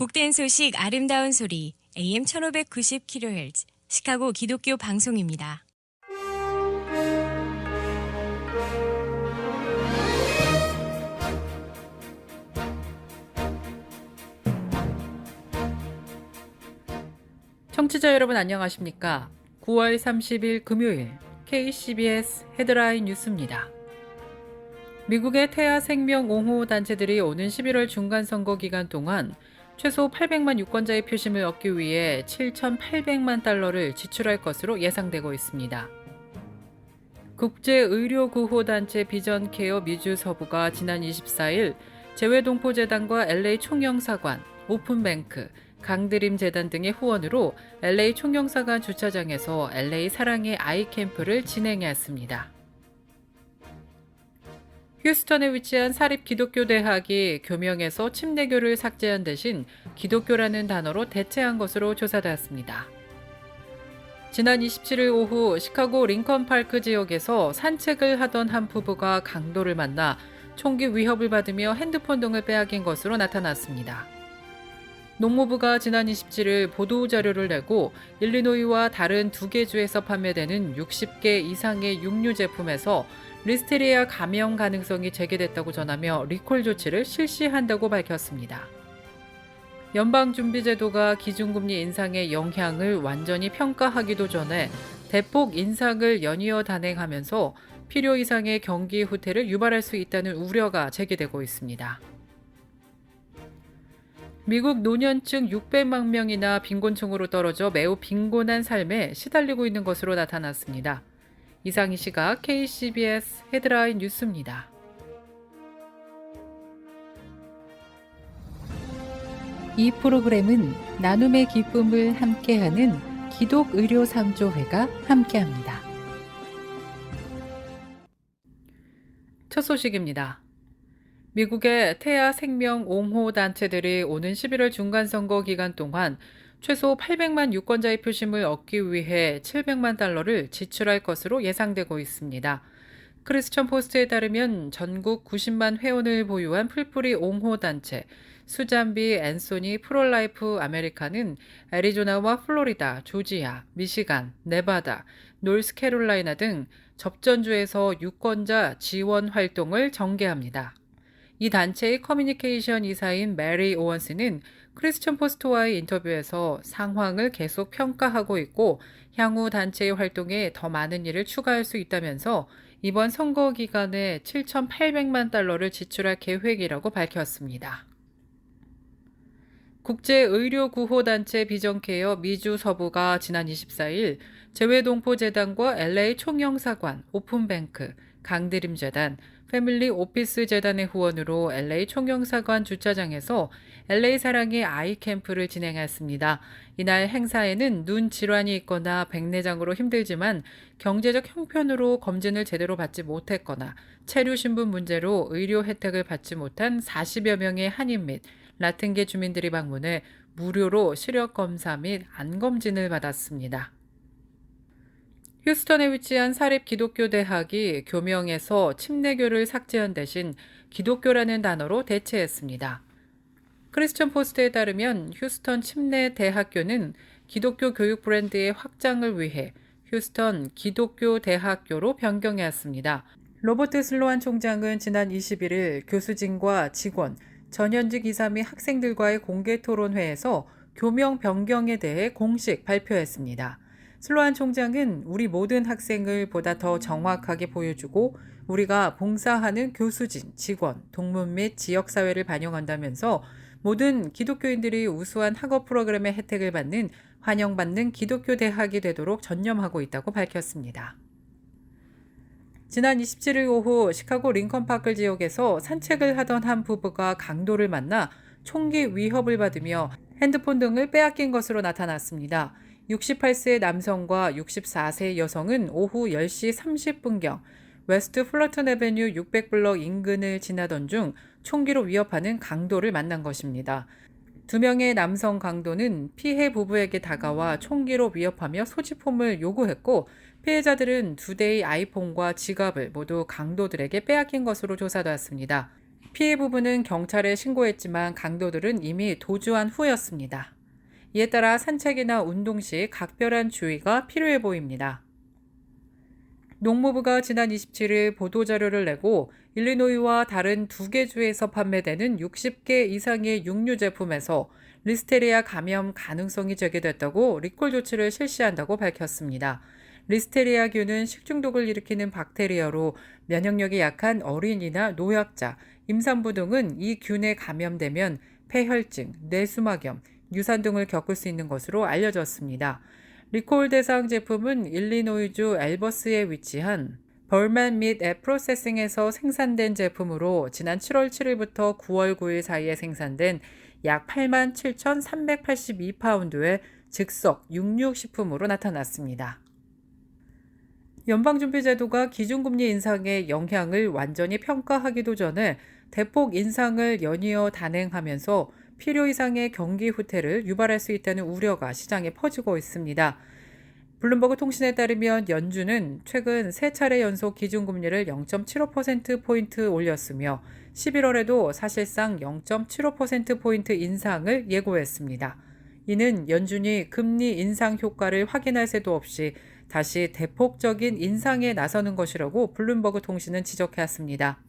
복된 소식 아름다운 소리 AM 1590kHz 시카고 기독교 방송입니다. 청취자 여러분 안녕하십니까? 9월 30일 금요일 KCBS 헤드라인 뉴스입니다. 미국의 태아 생명 옹호 단체들이 오는 11월 중간선거 기간 동안 최소 800만 유권자의 표심을 얻기 위해 7,800만 달러를 지출할 것으로 예상되고 있습니다. 국제의료구호단체 비전케어 미주 서부가 지난 24일 재외동포재단과 LA 총영사관, 오픈뱅크, 강드림재단 등의 후원으로 LA 총영사관 주차장에서 LA 사랑의 아이 캠프를 진행했습니다. 휴스턴에 위치한 사립 기독교 대학이 교명에서 침례교를 삭제한 대신 기독교라는 단어로 대체한 것으로 조사되었습니다. 지난 27일 오후 시카고 링컨파크 지역에서 산책을 하던 한 부부가 강도를 만나 총기 위협을 받으며 핸드폰 등을 빼앗긴 것으로 나타났습니다. 농무부가 지난 27일 보도자료를 내고 일리노이와 다른 2개 주에서 판매되는 60개 이상의 육류 제품에서 리스테리아 감염 가능성이 제기됐다고 전하며 리콜 조치를 실시한다고 밝혔습니다. 연방준비제도가 기준금리 인상의 영향을 완전히 평가하기도 전에 대폭 인상을 연이어 단행하면서 필요 이상의 경기 후퇴를 유발할 수 있다는 우려가 제기되고 있습니다. 미국 노년층 600만 명이나 빈곤층으로 떨어져 매우 빈곤한 삶에 시달리고 있는 것으로 나타났습니다. 이상 이 시각 KCBS 헤드라인 뉴스입니다. 이 프로그램은 나눔의 기쁨을 함께하는 기독의료상조회가 함께합니다. 첫 소식입니다. 미국의 태아 생명 옹호 단체들이 오는 11월 중간선거 기간 동안 최소 800만 유권자의 표심을 얻기 위해 700만 달러를 지출할 것으로 예상되고 있습니다. 크리스천 포스트에 따르면 전국 90만 회원을 보유한 풀뿌리 옹호 단체 수잔비 앤소니 프롤라이프 아메리카는 애리조나와 플로리다, 조지아, 미시간, 네바다, 노스캐롤라이나 등 접전주에서 유권자 지원 활동을 전개합니다. 이 단체의 커뮤니케이션 이사인 메리 오원스는 크리스천 포스트와의 인터뷰에서 상황을 계속 평가하고 있고 향후 단체의 활동에 더 많은 일을 추가할 수 있다면서 이번 선거 기간에 7,800만 달러를 지출할 계획이라고 밝혔습니다. 국제의료구호단체 비전케어 미주 서부가 지난 24일 재외동포재단과 LA 총영사관, 오픈뱅크, 강드림재단, 패밀리 오피스 재단의 후원으로 LA 총영사관 주차장에서 LA 사랑의 아이 캠프를 진행했습니다. 이날 행사에는 눈 질환이 있거나 백내장으로 힘들지만 경제적 형편으로 검진을 제대로 받지 못했거나 체류 신분 문제로 의료 혜택을 받지 못한 40여 명의 한인 및 라틴계 주민들이 방문해 무료로 시력 검사 및 안 검진을 받았습니다. 휴스턴에 위치한 사립 기독교 대학이 교명에서 침례교를 삭제한 대신 기독교라는 단어로 대체했습니다. 크리스천 포스트에 따르면 휴스턴 침례 대학교는 기독교 교육 브랜드의 확장을 위해 휴스턴 기독교 대학교로 변경했습니다. 로버트 슬로안 총장은 지난 21일 교수진과 직원, 전현직 이사 및 학생들과의 공개 토론회에서 교명 변경에 대해 공식 발표했습니다. 슬로안 총장은 우리 모든 학생을 보다 더 정확하게 보여주고 우리가 봉사하는 교수진, 직원, 동문 및 지역사회를 반영한다면서 모든 기독교인들이 우수한 학업 프로그램의 혜택을 받는 환영받는 기독교 대학이 되도록 전념하고 있다고 밝혔습니다. 지난 27일 오후 시카고 링컨파크 지역에서 산책을 하던 한 부부가 강도를 만나 총기 위협을 받으며 핸드폰 등을 빼앗긴 것으로 나타났습니다. 68세 남성과 64세 여성은 오후 10시 30분경 웨스트 플러튼 애베뉴 600블럭 인근을 지나던 중 총기로 위협하는 강도를 만난 것입니다. 2명의 남성 강도는 피해 부부에게 다가와 총기로 위협하며 소지품을 요구했고 피해자들은 2대의 아이폰과 지갑을 모두 강도들에게 빼앗긴 것으로 조사되었습니다. 피해 부부는 경찰에 신고했지만 강도들은 이미 도주한 후였습니다. 이에 따라 산책이나 운동 시 각별한 주의가 필요해 보입니다. 농무부가 지난 27일 보도자료를 내고 일리노이와 다른 2개 주에서 판매되는 60개 이상의 육류 제품에서 리스테리아 감염 가능성이 제기됐다고 리콜 조치를 실시한다고 밝혔습니다. 리스테리아균은 식중독을 일으키는 박테리아로 면역력이 약한 어린이나 노약자, 임산부 등은 이 균에 감염되면 폐혈증, 뇌수막염, 유산 등을 겪을 수 있는 것으로 알려졌습니다. 리콜 대상 제품은 일리노이주 엘버스에 위치한 벌만 및 앱프로세싱에서 생산된 제품으로 지난 7월 7일부터 9월 9일 사이에 생산된 약 87,382파운드의 즉석 육류식품으로 나타났습니다. 연방준비제도가 기준금리 인상의 영향을 완전히 평가하기도 전에 대폭 인상을 연이어 단행하면서 필요 이상의 경기 후퇴를 유발할 수 있다는 우려가 시장에 퍼지고 있습니다. 블룸버그 통신에 따르면 연준은 최근 3차례 연속 기준금리를 0.75%포인트 올렸으며 11월에도 사실상 0.75%포인트 인상을 예고했습니다. 이는 연준이 금리 인상 효과를 확인할 새도 없이 다시 대폭적인 인상에 나서는 것이라고 블룸버그 통신은 지적했습니다.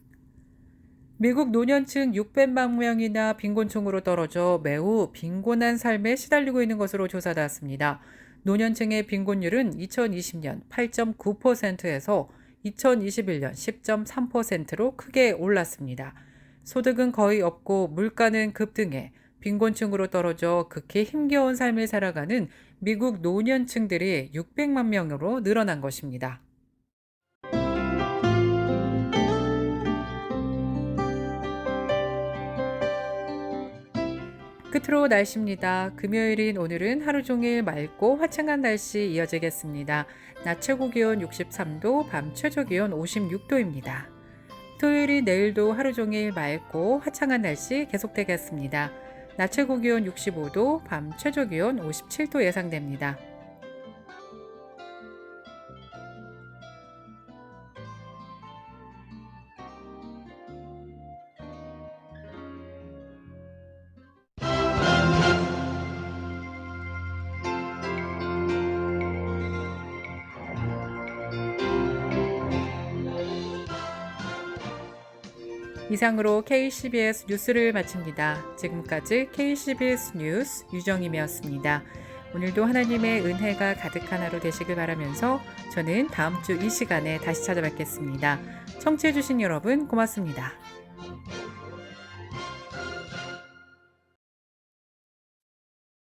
미국 노년층 600만 명이나 빈곤층으로 떨어져 매우 빈곤한 삶에 시달리고 있는 것으로 조사됐습니다. 노년층의 빈곤율은 2020년 8.9%에서 2021년 10.3%로 크게 올랐습니다. 소득은 거의 없고 물가는 급등해 빈곤층으로 떨어져 극히 힘겨운 삶을 살아가는 미국 노년층들이 600만 명으로 늘어난 것입니다. 끝으로 날씨입니다. 금요일인 오늘은 하루 종일 맑고 화창한 날씨 이어지겠습니다. 낮 최고 기온 63도, 밤 최저 기온 56도입니다. 토요일인 내일도 하루 종일 맑고 화창한 날씨 계속되겠습니다. 낮 최고 기온 65도, 밤 최저 기온 57도 예상됩니다. 이상으로 KCBS 뉴스를 마칩니다. 지금까지 KCBS 뉴스 유정임이었습니다. 오늘도 하나님의 은혜가 가득한 하루 되시길 바라면서 저는 다음 주 이 시간에 다시 찾아뵙겠습니다. 청취해주신 여러분 고맙습니다.